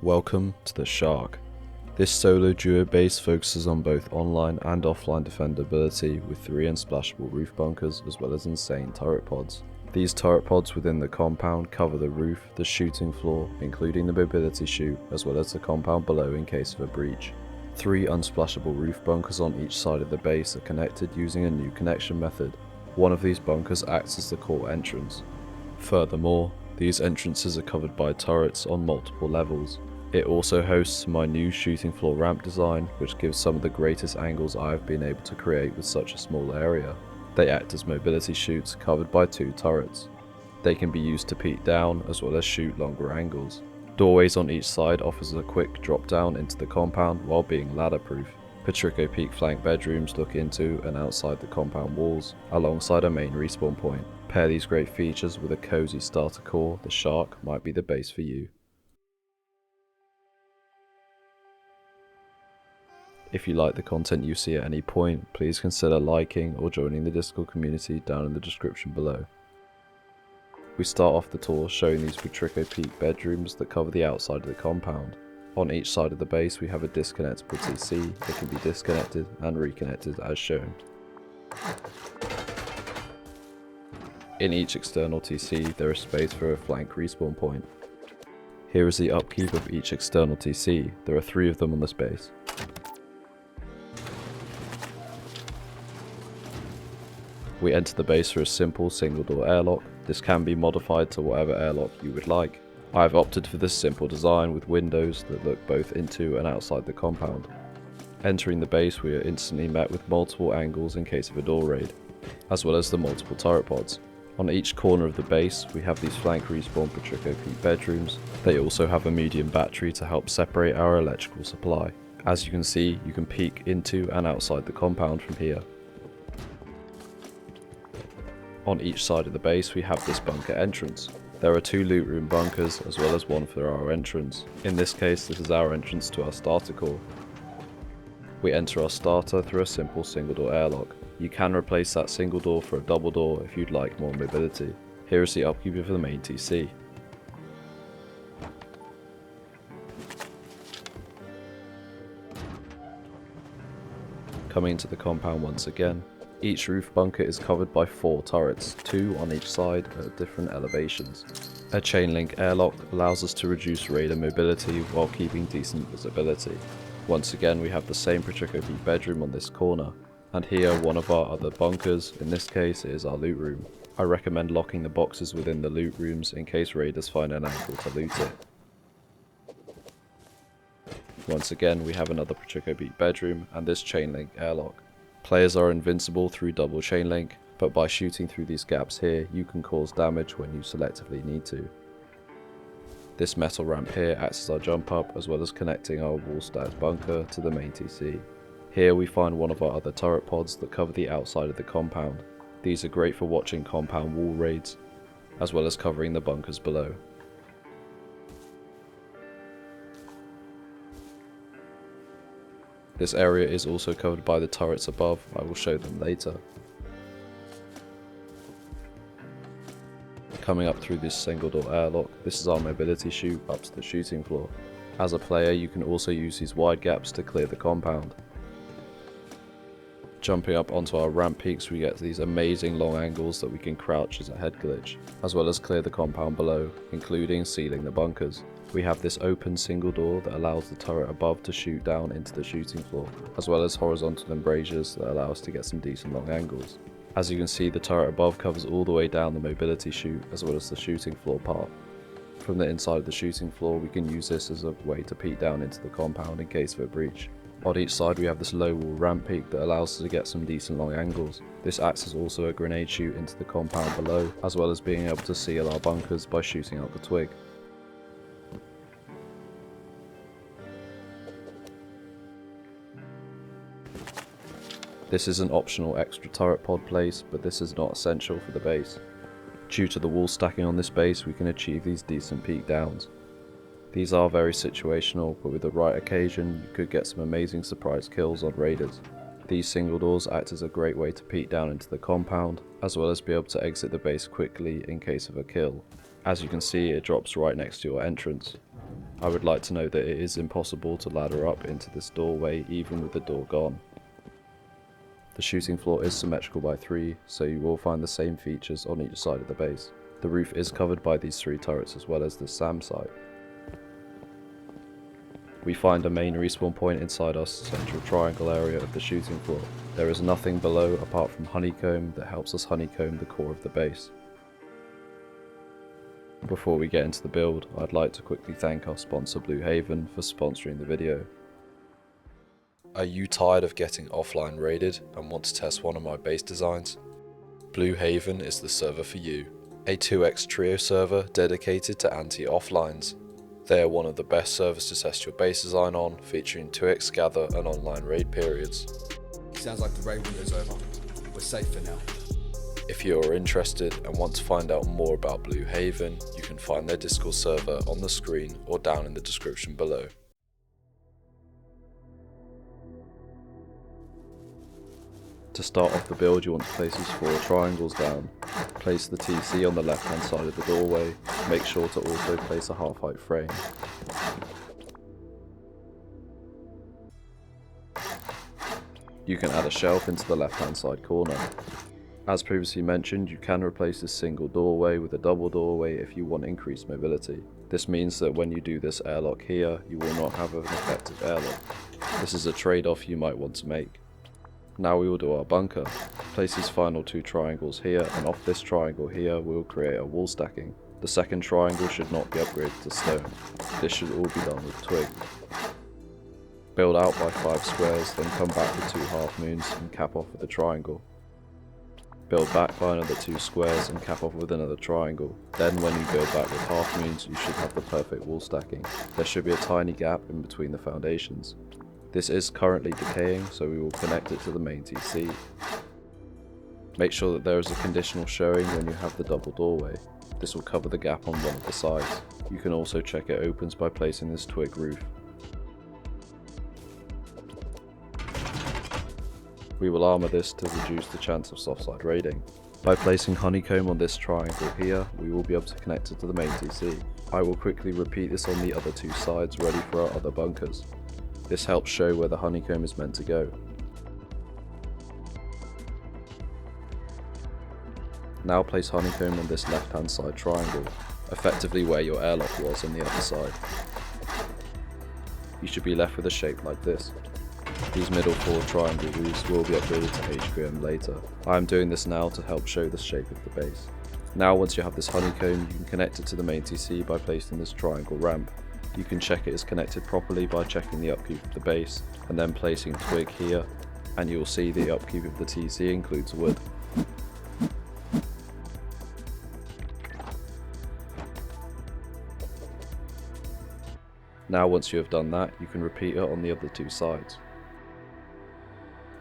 Welcome to the Shark. This solo duo base focuses on both online and offline defendability with 3 unsplashable roof bunkers as well as insane turret pods. These turret pods within the compound cover the roof, the shooting floor, including the mobility chute, as well as the compound below in case of a breach. 3 unsplashable roof bunkers on each side of the base are connected using a new connection method. One of these bunkers acts as the core entrance. Furthermore, these entrances are covered by turrets on multiple levels. It also hosts my new shooting floor ramp design, which gives some of the greatest angles I have been able to create with such a small area. They act as mobility chutes covered by 2 turrets. They can be used to peek down as well as shoot longer angles. Doorways on each side offers a quick drop down into the compound while being ladder proof. Patrico peak flank bedrooms look into and outside the compound walls, alongside a main respawn point. Pair these great features with a cozy starter core, the Shark might be the base for you. If you like the content you see at any point, please consider liking or joining the Discord community down in the description below. We start off the tour showing these Patrico peak bedrooms that cover the outside of the compound. On each side of the base we have a disconnectable TC that can be disconnected and reconnected as shown. In each external TC there is space for a flank respawn point. Here is the upkeep of each external TC, there are 3 of them on the base. We enter the base through a simple single door airlock. This can be modified to whatever airlock you would like. I have opted for this simple design with windows that look both into and outside the compound. Entering the base we are instantly met with multiple angles in case of a door raid, as well as the multiple turret pods. On each corner of the base we have these flank respawn Patrico peak bedrooms. They also have a medium battery to help separate our electrical supply. As you can see, you can peek into and outside the compound from here. On each side of the base we have this bunker entrance. There are 2 loot room bunkers as well as one for our entrance. In this case this is our entrance to our starter core. We enter our starter through a simple single door airlock. You can replace that single door for a double door if you'd like more mobility. Here is the upkeep of the main TC. Coming into the compound once again. Each roof bunker is covered by 4 turrets, 2 on each side at different elevations. A chain link airlock allows us to reduce raider mobility while keeping decent visibility. Once again we have the same Patrico peak bedroom on this corner, and here one of our other bunkers, in this case it is our loot room. I recommend locking the boxes within the loot rooms in case raiders find an angle to loot it. Once again we have another Patrico peak bedroom and this chain link airlock. Players are invincible through double chain link, but by shooting through these gaps here you can cause damage when you selectively need to. This metal ramp here acts as our jump up as well as connecting our wall stacked bunker to the main TC. Here we find one of our other turret pods that cover the outside of the compound. These are great for watching compound wall raids, as well as covering the bunkers below. This area is also covered by the turrets above, I will show them later. Coming up through this single door airlock, this is our mobility chute up to the shooting floor. As a player you can also use these wide gaps to clear the compound. Jumping up onto our ramp peaks we get these amazing long angles that we can crouch as a head glitch, as well as clear the compound below, including sealing the bunkers. We have this open single door that allows the turret above to shoot down into the shooting floor, as well as horizontal embrasures that allow us to get some decent long angles. As you can see the turret above covers all the way down the mobility chute as well as the shooting floor part. From the inside of the shooting floor we can use this as a way to peek down into the compound in case of a breach. On each side we have this low wall ramp peak that allows us to get some decent long angles. This acts as also a grenade chute into the compound below, as well as being able to seal our bunkers by shooting out the twig. This is an optional extra turret pod place, but this is not essential for the base. Due to the wall stacking on this base we can achieve these decent peek downs. These are very situational, but with the right occasion you could get some amazing surprise kills on raiders. These single doors act as a great way to peek down into the compound, as well as be able to exit the base quickly in case of a kill. As you can see, it drops right next to your entrance. I would like to note that it is impossible to ladder up into this doorway even with the door gone. The shooting floor is symmetrical by 3, so you will find the same features on each side of the base. The roof is covered by these 3 turrets as well as the SAM site. We find a main respawn point inside our central triangle area of the shooting floor. There is nothing below apart from honeycomb that helps us honeycomb the core of the base. Before we get into the build, I'd like to quickly thank our sponsor Blue Haven for sponsoring the video. Are you tired of getting offline raided and want to test one of my base designs? Blue Haven is the server for you. A 2x trio server dedicated to anti-offlines. They are one of the best servers to test your base design on, featuring 2x gather and online raid periods. Sounds like the raid window's over. We're safe for now. If you are interested and want to find out more about Blue Haven, you can find their Discord server on the screen or down in the description below. To start off the build, you want to place these 4 triangles down. Place the TC on the left hand side of the doorway. Make sure to also place a half height frame. You can add a shelf into the left hand side corner. As previously mentioned, you can replace this single doorway with a double doorway if you want increased mobility. This means that when you do this airlock here, you will not have an effective airlock. This is a trade-off you might want to make. Now we will do our bunker. Place these final 2 triangles here, and off this triangle here we will create a wall stacking. The second triangle should not be upgraded to stone. This should all be done with twig. Build out by 5 squares, then come back with 2 half moons and cap off with a triangle. Build back by another 2 squares and cap off with another triangle. Then when you build back with half moons, you should have the perfect wall stacking. There should be a tiny gap in between the foundations. This is currently decaying, so we will connect it to the main TC. Make sure that there is a conditional showing when you have the double doorway. This will cover the gap on one of the sides. You can also check it opens by placing this twig roof. We will armour this to reduce the chance of softside raiding. By placing honeycomb on this triangle here, we will be able to connect it to the main TC. I will quickly repeat this on the other 2 sides, ready for our other bunkers. This helps show where the honeycomb is meant to go. Now place honeycomb on this left hand side triangle, effectively where your airlock was on the other side. You should be left with a shape like this. These middle 4 triangle roofs will be upgraded to HQM later. I am doing this now to help show the shape of the base. Now once you have this honeycomb, you can connect it to the main TC by placing this triangle ramp. You can check it is connected properly by checking the upkeep of the base, and then placing twig here, and you will see the upkeep of the TC includes wood. Now once you have done that, you can repeat it on the other 2 sides.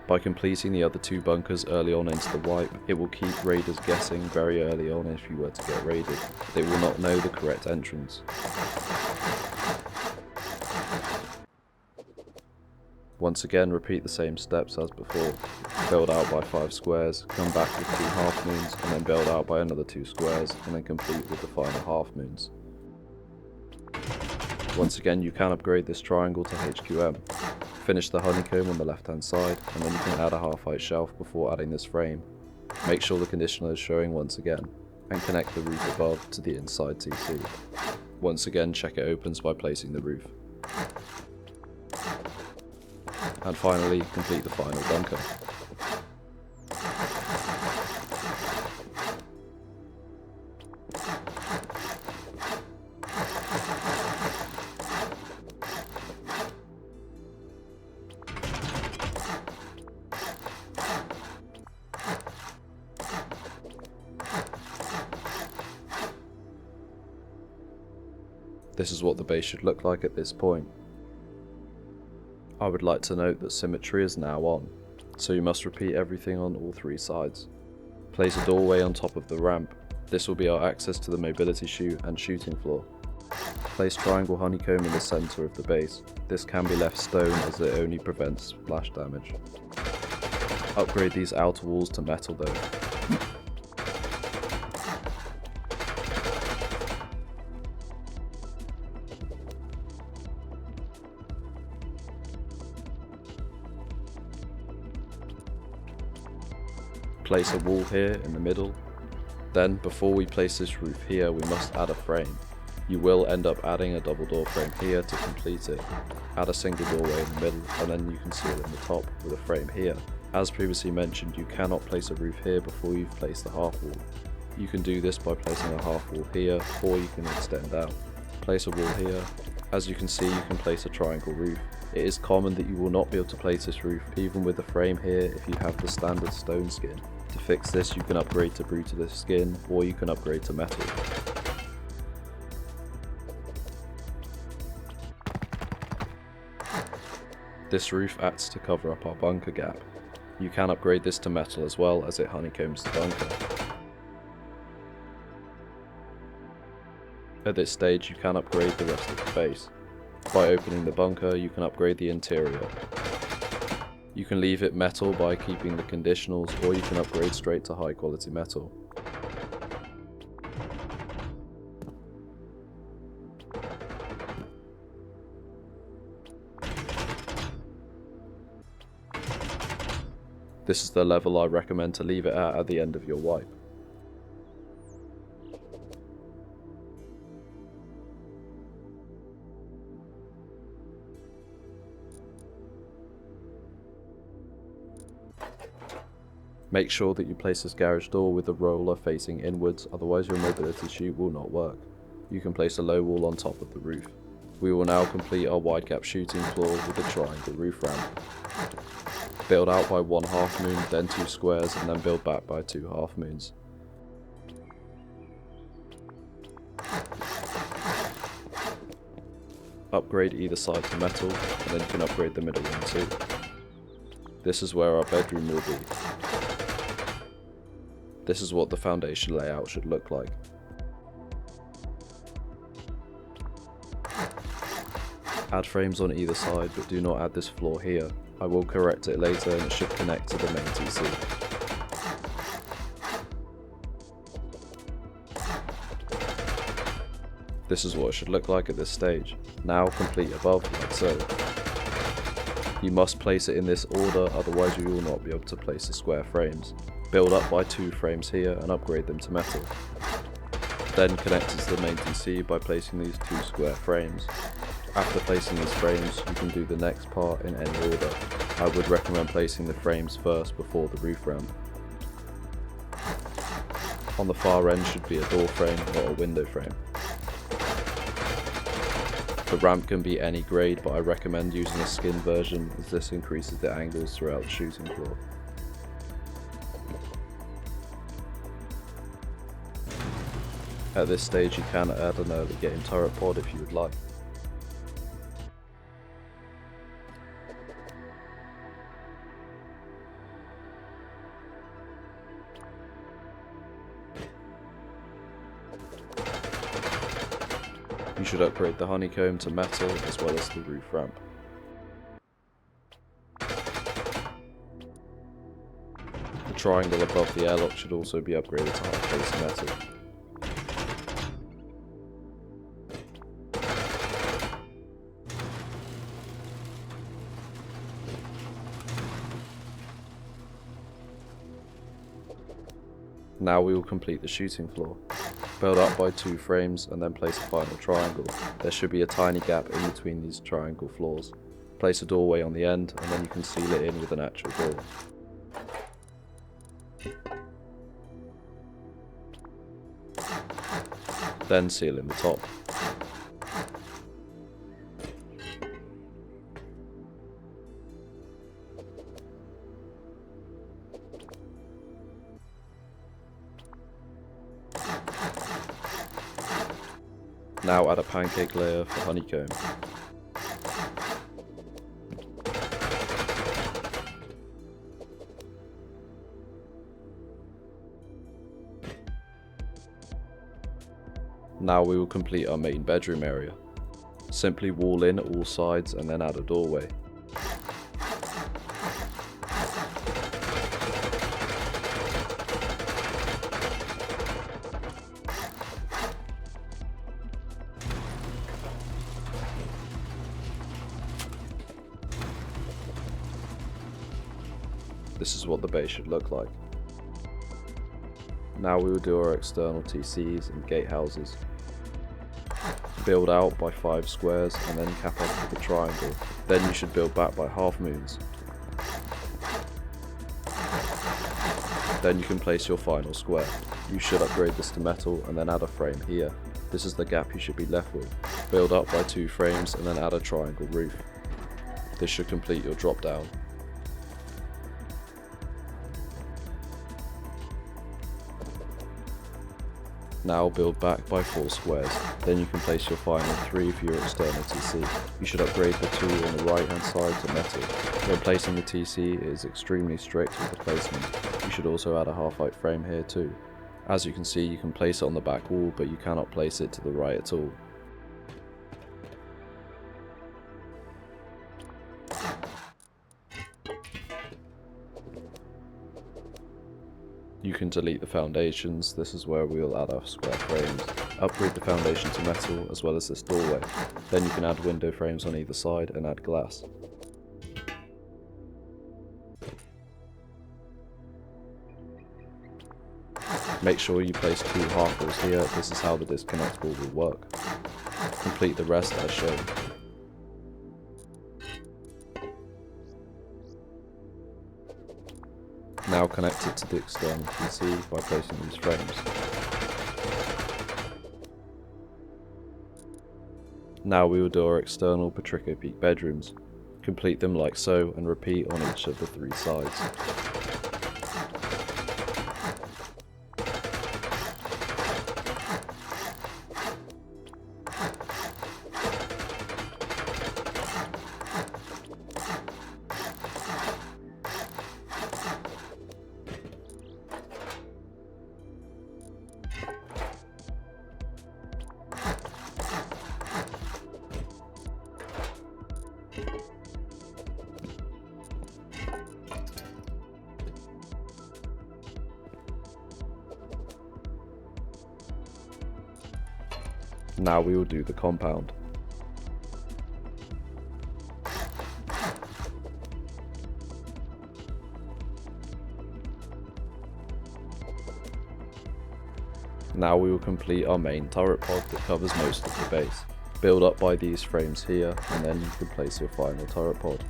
By completing the other 2 bunkers early on into the wipe, it will keep raiders guessing very early on if you were to get raided. They will not know the correct entrance. Once again, repeat the same steps as before. Build out by 5 squares, come back with 2 half moons, and then build out by another 2 squares, and then complete with the final half moons. Once again, you can upgrade this triangle to HQM. Finish the honeycomb on the left hand side, and then you can add a half height shelf before adding this frame. Make sure the conditioner is showing once again, and connect the roof above to the inside TC. Once again, check it opens by placing the roof. And finally, complete the final bunker. This is what the base should look like at this point. I would like to note that symmetry is now on, so you must repeat everything on all 3 sides. Place a doorway on top of the ramp. This will be our access to the mobility chute and shooting floor. Place triangle honeycomb in the centre of the base. This can be left stone as it only prevents splash damage. Upgrade these outer walls to metal though. place a wall here in the middle. Then, before we place this roof here, we must add a frame. You will end up adding a double door frame here to complete it. Add a single doorway in the middle, and then you can seal it in the top with a frame here. As previously mentioned, you cannot place a roof here before you've placed the half wall. You can do this by placing a half wall here, or you can extend out. Place a wall here. As you can see, you can place a triangle roof. It is common that you will not be able to place this roof even with the frame here if you have the standard stone skin. To fix this, you can upgrade to brutalist skin, or you can upgrade to metal. This roof acts to cover up our bunker gap. You can upgrade this to metal as well, as it honeycombs the bunker. At this stage, you can upgrade the rest of the base. By opening the bunker, you can upgrade the interior. You can leave it metal by keeping the conditionals, or you can upgrade straight to high quality metal. This is the level I recommend to leave it at the end of your wipe. Make sure that you place this garage door with the roller facing inwards, otherwise your mobility chute will not work. You can place a low wall on top of the roof. We will now complete our Widegaps shooting floor with a triangle roof ramp. Build out by 1 half moon, then 2 squares, and then build back by 2 half moons. Upgrade either side to metal, and then you can upgrade the middle one too. This is where our bedroom will be. This is what the foundation layout should look like. Add frames on either side, but do not add this floor here. I will correct it later and it should connect to the main TC. This is what it should look like at this stage. Now complete above like so. You must place it in this order, otherwise you will not be able to place the square frames. Build up by 2 frames here and upgrade them to metal. Then connect it to the main TC by placing these 2 square frames. After placing these frames, you can do the next part in any order. I would recommend placing the frames first before the roof ramp. On the far end should be a door frame, not a window frame. The ramp can be any grade, but I recommend using a skin version as this increases the angles throughout the shooting floor. At this stage you can add an early game turret pod if you would like. You should upgrade the honeycomb to metal as well as the roof ramp. The triangle above the airlock should also be upgraded to high face metal. Now we will complete the shooting floor. Build up by 2 frames and then place a final triangle. There should be a tiny gap in between these triangle floors. Place a doorway on the end and then you can seal it in with an actual door. Then seal in the top. Now add a pancake layer for honeycomb. Now we will complete our main bedroom area. Simply wall in all sides and then add a doorway. This is what the base should look like. Now we will do our external TCs and gatehouses. Build out by 5 squares and then cap off with a triangle. Then you should build back by half moons. Then you can place your final square. You should upgrade this to metal and then add a frame here. This is the gap you should be left with. Build up by 2 frames and then add a triangle roof. This should complete your drop down. Now build back by 4 squares, then you can place your final 3 for your external TC. You should upgrade the 2 on the right hand side to metal. When placing the TC it is extremely strict with the placement. You should also add a half height frame here too. As you can see, you can place it on the back wall, but you cannot place it to the right at all. You can delete the foundations. This is where we will add our square frames. Upgrade the foundation to metal as well as this doorway. Then you can add window frames on either side and add glass. Make sure you place 2 half walls here. This is how the disconnectable will work. Complete the rest as shown. Now connect it to the external TC by placing these frames. Now we will do our external patrico peak bedrooms. Complete them like so and repeat on each of the 3 sides. Now we will do the compound. Now we will complete our main turret pod that covers most of the base. Build up by these frames here and then you can place your final turret pod.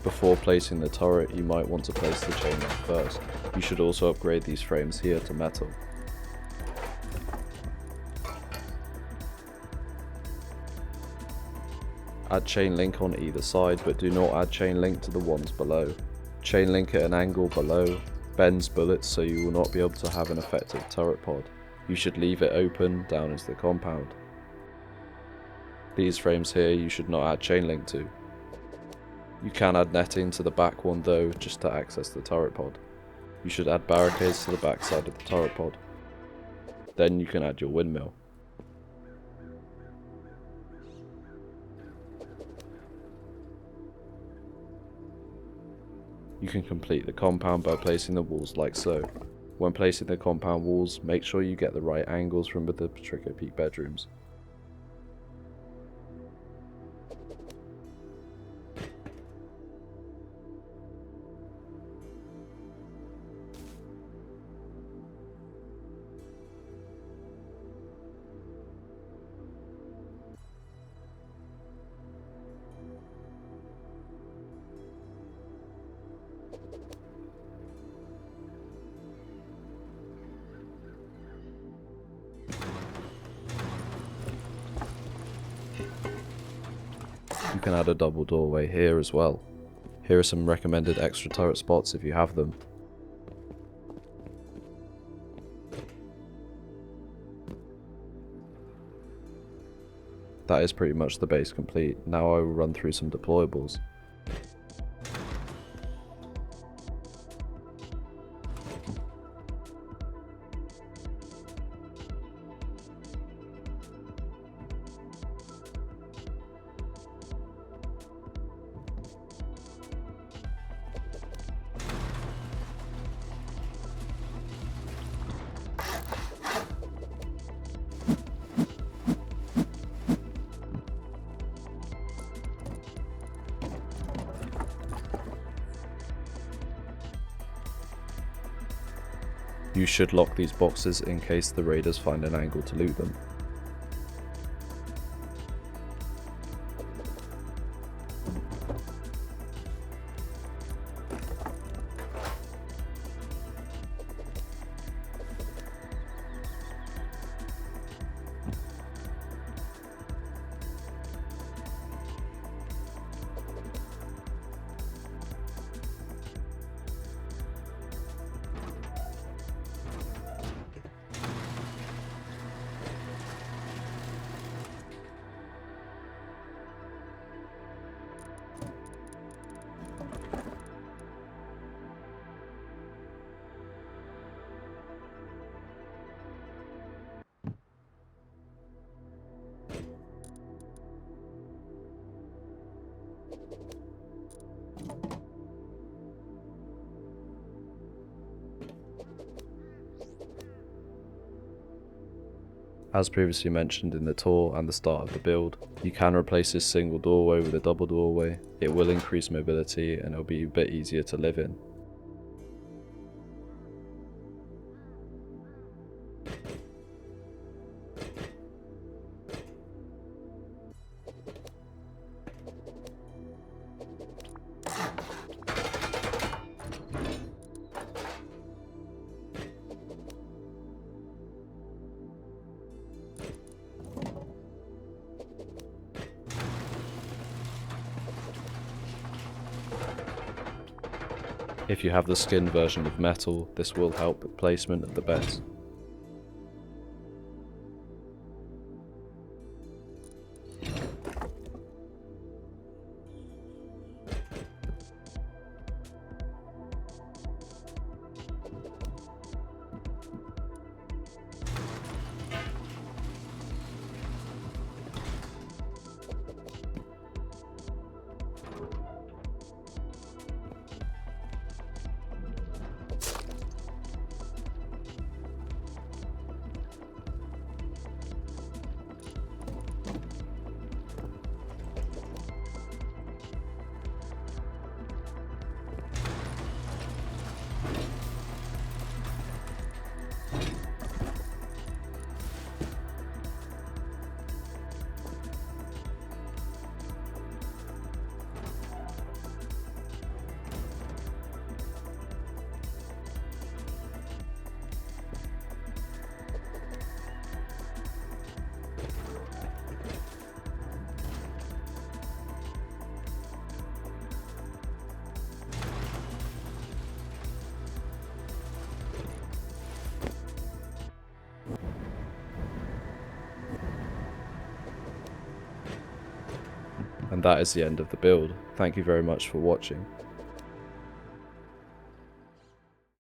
Before placing the turret, you might want to place the chain link first. You should also upgrade these frames here to metal. Add chain link on either side, but do not add chain link to the ones below. Chain link at an angle below bends bullets, so you will not be able to have an effective turret pod. You should leave it open down into the compound. These frames here you should not add chain link to. You can add netting to the back one though, just to access the turret pod. You should add barricades to the back side of the turret pod. Then you can add your windmill. You can complete the compound by placing the walls like so. When placing the compound walls, make sure you get the right angles from the patrico peak bedrooms. You can add a double doorway here as well. Here are some recommended extra turret spots if you have them. That is pretty much the base complete. Now I will run through some deployables. You should lock these boxes in case the raiders find an angle to loot them. As previously mentioned in the tour and the start of the build, you can replace this single doorway with a double doorway. It will increase mobility and it'll be a bit easier to live in. If you have the skin version of metal, this will help with placement of the beds. And that is the end of the build. Thank you very much for watching.